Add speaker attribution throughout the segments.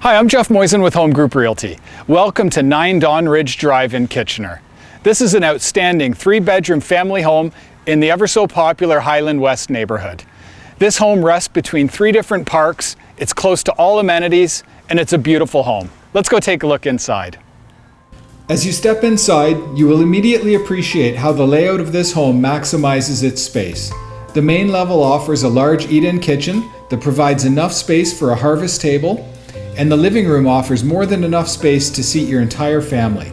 Speaker 1: Hi, I'm Jeff Moisen with Home Group Realty. Welcome to 9 Don Ridge Drive in Kitchener. This is an outstanding 3-bedroom family home in the ever so popular Highland West neighborhood. This home rests between 3 different parks, it's close to all amenities, and it's a beautiful home. Let's go take a look inside. As you step inside, you will immediately appreciate how the layout of this home maximizes its space. The main level offers a large eat-in kitchen that provides enough space for a harvest table, and the living room offers more than enough space to seat your entire family.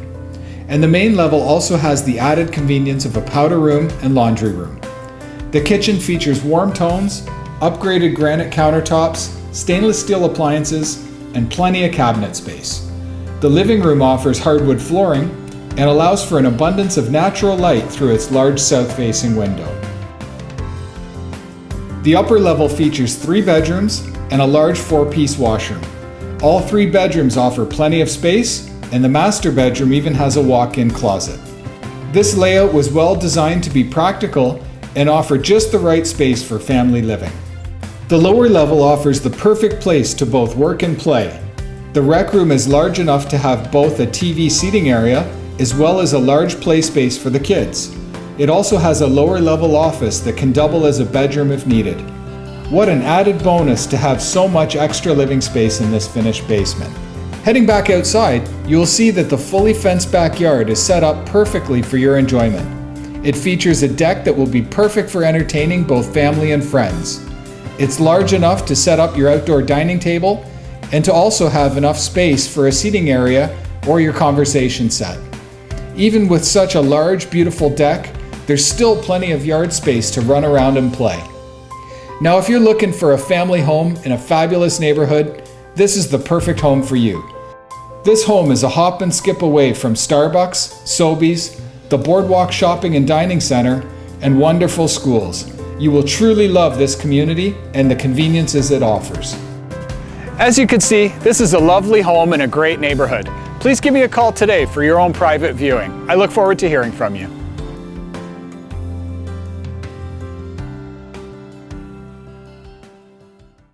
Speaker 1: And the main level also has the added convenience of a powder room and laundry room. The kitchen features warm tones, upgraded granite countertops, stainless steel appliances, and plenty of cabinet space. The living room offers hardwood flooring and allows for an abundance of natural light through its large south-facing window. The upper level features 3 bedrooms and a large 4-piece washroom. All 3 bedrooms offer plenty of space, and the master bedroom even has a walk-in closet. This layout was well designed to be practical and offer just the right space for family living. The lower level offers the perfect place to both work and play. The rec room is large enough to have both a TV seating area as well as a large play space for the kids. It also has a lower level office that can double as a bedroom if needed. What an added bonus to have so much extra living space in this finished basement. Heading back outside, you will see that the fully fenced backyard is set up perfectly for your enjoyment. It features a deck that will be perfect for entertaining both family and friends. It's large enough to set up your outdoor dining table and to also have enough space for a seating area or your conversation set. Even with such a large, beautiful deck, there's still plenty of yard space to run around and play. Now, if you're looking for a family home in a fabulous neighborhood, this is the perfect home for you. This home is a hop and skip away from Starbucks, Sobeys, the Boardwalk Shopping and Dining Center, and wonderful schools. You will truly love this community and the conveniences it offers. As you can see, this is a lovely home in a great neighborhood. Please give me a call today for your own private viewing. I look forward to hearing from you.